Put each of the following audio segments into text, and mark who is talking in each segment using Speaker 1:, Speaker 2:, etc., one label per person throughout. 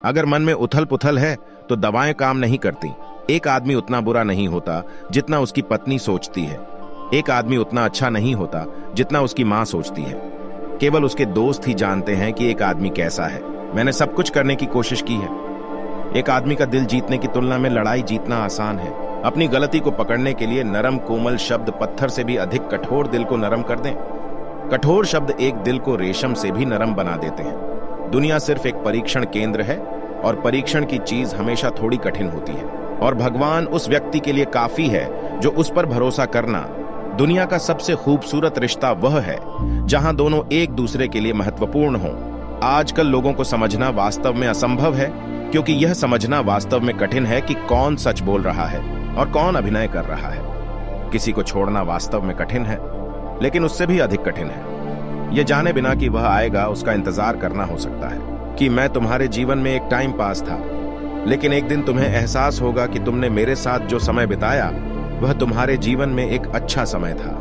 Speaker 1: अगर मन में उथल पुथल है तो दवाएं काम नहीं करती। एक आदमी उतना बुरा नहीं होता जितना उसकी पत्नी सोचती है। एक आदमी उतना अच्छा नहीं होता जितना उसकी माँ सोचती है। केवल उसके दोस्त ही जानते हैं कि एक आदमी कैसा है। मैंने सब कुछ करने की कोशिश की है। एक आदमी का दिल जीतने की तुलना में लड़ाई जीतना आसान है। अपनी गलती को पकड़ने के लिए नरम कोमल शब्द पत्थर से भी अधिक कठोर दिल को नरम कर दें। कठोर शब्द एक दिल को रेशम से भी नरम बना देते हैं। दुनिया सिर्फ एक परीक्षण केंद्र है और परीक्षण की चीज हमेशा थोड़ी कठिन होती है, और भगवान उस व्यक्ति के लिए काफी है जो उस पर भरोसा करना। दुनिया का सबसे खूबसूरत रिश्ता वह है जहां दोनों एक दूसरे के लिए महत्वपूर्ण हों। आजकल लोगों को समझना वास्तव में असंभव है, क्योंकि यह समझना वास्तव में कठिन है कि कौन सच बोल रहा है और कौन अभिनय कर रहा है। किसी को छोड़ना वास्तव में कठिन है, लेकिन उससे भी अधिक कठिन है यह जाने बिना कि वह आएगा उसका इंतजार करना हो सकता है। कि मैं तुम्हारे जीवन में एक टाइम पास था, लेकिन एक दिन तुम्हें एहसास होगा कि तुमने मेरे साथ जो समय बिताया वह तुम्हारे जीवन में एक अच्छा समय था।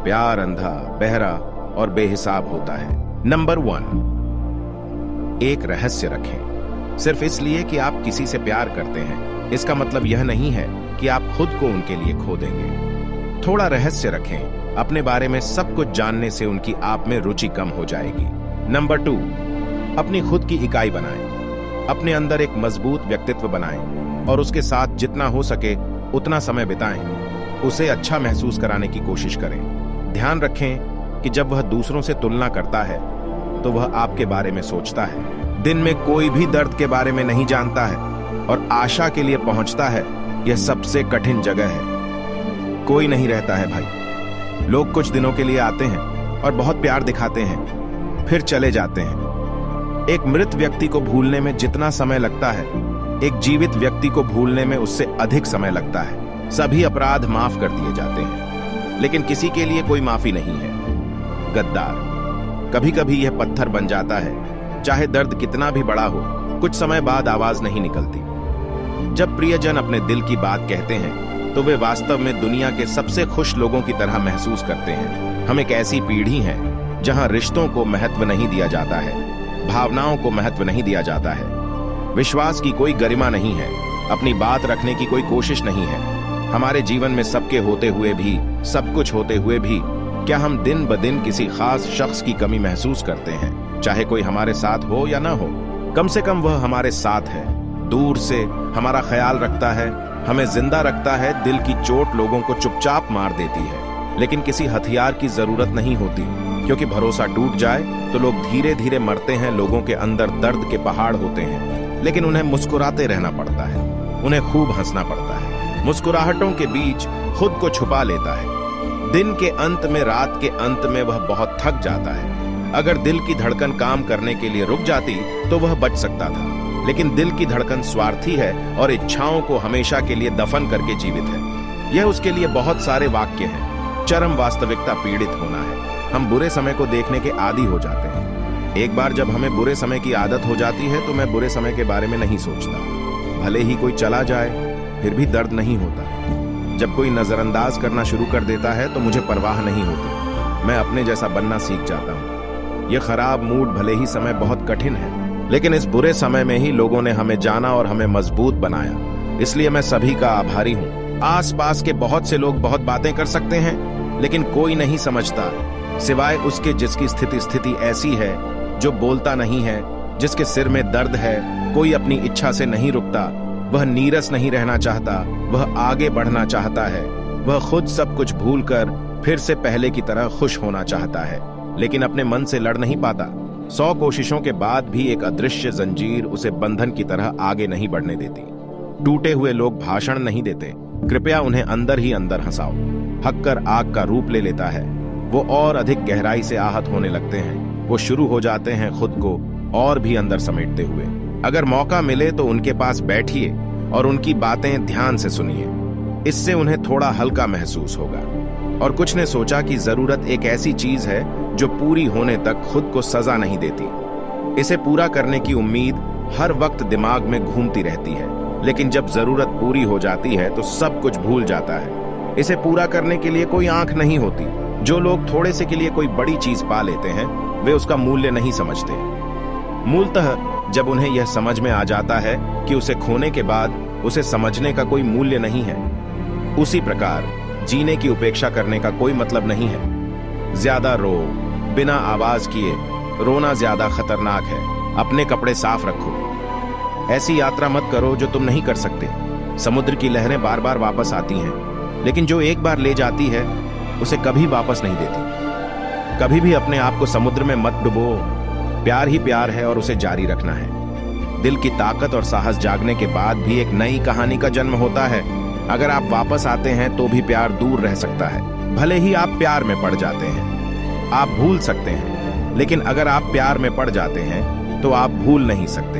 Speaker 1: प्यार अंधा, बहरा और बेहिसाब होता है। नंबर 1, एक रहस्य रखें। सिर्फ इसलिए कि आप किसी से प्यार करते हैं, इसका मतलब यह नहीं है कि आप खुद को उनके लिए खो देंगे। थोड़ा रहस्य रखें। अपने बारे में सब कुछ जानने से उनकी आप में रुचि कम हो जाएगी। नंबर 2, अपनी खुद की इकाई बनाएं। अपने अंदर एक मजबूत व्यक्तित्व बनाएं और उसके साथ जितना हो सके उतना समय बिताएं। उसे अच्छा महसूस कराने की कोशिश करें। ध्यान रखें कि जब वह दूसरों से तुलना करता है तो वह आपके बारे में सोचता है। दिन में कोई भी दर्द के बारे में नहीं जानता है और आशा के लिए पहुंचता है। यह सबसे कठिन जगह है। कोई नहीं रहता है भाई। लोग कुछ दिनों के लिए आते हैं और बहुत प्यार दिखाते हैं, फिर चले जाते हैं। एक मृत व्यक्ति को भूलने में जितना समय लगता है, एक जीवित व्यक्ति को भूलने में उससे अधिक समय लगता है। सभी अपराध माफ कर दिए जाते हैं, लेकिन किसी के लिए कोई माफी नहीं है। गद्दार कभी कभी यह पत्थर बन जाता है। चाहे दर्द कितना भी बड़ा हो, कुछ समय बाद आवाज नहीं निकलती। जब प्रियजन अपने दिल की बात कहते हैं तो वे वास्तव में दुनिया के सबसे खुश लोगों की तरह महसूस करते हैं। हम एक ऐसी पीढ़ी है जहां रिश्तों को महत्व नहीं दिया जाता है, भावनाओं को महत्व नहीं दिया जाता है, विश्वास की कोई गरिमा नहीं है, अपनी बात रखने की कोई कोशिश नहीं है। हमारे जीवन में सबके होते हुए भी, सब कुछ होते हुए भी, क्या हम दिन ब दिन किसी खास शख्स की कमी महसूस करते हैं? चाहे कोई हमारे साथ हो या ना हो, कम से कम वह हमारे साथ है, दूर से हमारा ख्याल रखता है, हमें जिंदा रखता है। दिल की चोट लोगों को चुपचाप मार देती है, लेकिन किसी हथियार की जरूरत नहीं होती, क्योंकि भरोसा टूट जाए तो लोग धीरे धीरे मरते हैं। लोगों के अंदर दर्द के पहाड़ होते हैं, लेकिन उन्हें मुस्कुराते रहना पड़ता है, उन्हें खूब हंसना पड़ता है। मुस्कुराहटों के बीच खुद को छुपा लेता है। दिन के अंत में, रात के अंत में वह बहुत थक जाता है। अगर दिल की धड़कन काम करने के लिए रुक जाती तो वह बच सकता था, लेकिन दिल की धड़कन स्वार्थी है और इच्छाओं को हमेशा के लिए दफन करके जीवित है। यह उसके लिए बहुत सारे वाक्य हैं। चरम वास्तविकता पीड़ित होना है। हम बुरे समय को देखने के आदी हो जाते हैं। एक बार जब हमें बुरे समय की आदत हो जाती है तो मैं बुरे समय के बारे में नहीं सोचता। भले ही कोई चला जाए, फिर भी दर्द नहीं होता। जब कोई नजरअंदाज करना शुरू कर देता है तो मुझे परवाह नहीं होती। मैं अपने जैसा बनना सीख जाता हूँ। यह खराब मूड भले ही समय बहुत कठिन है, लेकिन इस बुरे समय में ही लोगों ने हमें जाना और हमें मजबूत बनाया। इसलिए मैं सभी का आभारी हूँ। आसपास के बहुत से लोग बहुत बातें कर सकते हैं, लेकिन कोई नहीं समझता सिवाय उसके जिसकी स्थिति ऐसी है, जो बोलता नहीं है, जिसके सिर में दर्द है। कोई अपनी इच्छा से नहीं रुकता। वह नीरस नहीं रहना चाहता, वह आगे बढ़ना चाहता है। वह खुद सब कुछ भूलकर फिर से पहले की तरह खुश होना चाहता है, लेकिन अपने मन से लड़ नहीं पाता। 100 कोशिशों के बाद भी एक अदृश्य जंजीर उसे बंधन की तरह आगे नहीं बढ़ने देती। टूटे हुए लोग भाषण नहीं देते, कृपया उन्हें अंदर ही अंदर हंसाओ। हक्कर आग का रूप ले लेता है। वो और अधिक गहराई से आहत होने लगते हैं। वो शुरू हो जाते हैं खुद को और भी अंदर समेटते हुए। अगर मौका मिले तो उनके पास बैठिए और उनकी बातें ध्यान से सुनिए। इससे उन्हें थोड़ा हल्का महसूस होगा। और कुछ ने सोचा कि जरूरत एक ऐसी चीज है जो पूरी होने तक खुद को सजा नहीं देती। इसे पूरा करने की उम्मीद हर वक्त दिमाग में घूमती रहती है, लेकिन जब जरूरत पूरी हो जाती है तो सब कुछ भूल जाता है। इसे पूरा करने के लिए कोई आंख नहीं होती। जो लोग थोड़े से के लिए कोई बड़ी चीज पा लेते हैं, वे उसका मूल्य नहीं समझते। मूलतः जब उन्हें यह समझ में आ जाता है कि उसे खोने के बाद उसे समझने का कोई मूल्य नहीं है। उसी प्रकार जीने की उपेक्षा करने का कोई मतलब नहीं है। ज्यादा रो, बिना आवाज किए रोना ज्यादा खतरनाक है। अपने कपड़े साफ रखो। ऐसी यात्रा मत करो जो तुम नहीं कर सकते। समुद्र की लहरें बार बार वापस आती हैं, लेकिन जो एक बार ले जाती है उसे कभी वापस नहीं देती। कभी भी अपने आप को समुद्र में मत डुबो। प्यार ही प्यार है और उसे जारी रखना है। दिल की ताकत और साहस जागने के बाद भी एक नई कहानी का जन्म होता है। अगर आप वापस आते हैं तो भी प्यार दूर रह सकता है। भले ही आप प्यार में पड़ जाते हैं, आप भूल सकते हैं, लेकिन अगर आप प्यार में पड़ जाते हैं तो आप भूल नहीं सकते।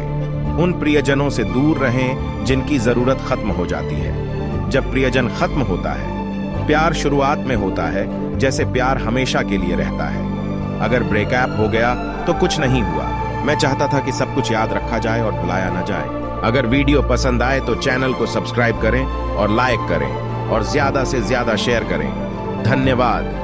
Speaker 1: उन प्रियजनों से दूर रहें जिनकी जरूरत खत्म हो जाती है। जब प्रियजन खत्म होता है, प्यार शुरुआत में होता है, जैसे प्यार हमेशा के लिए रहता है। अगर ब्रेकअप हो गया तो कुछ नहीं हुआ। मैं चाहता था कि सब कुछ याद रखा जाए और भुलाया न जाए। अगर वीडियो पसंद आए तो चैनल को सब्सक्राइब करें और लाइक करें और ज्यादा से ज्यादा शेयर करें। धन्यवाद।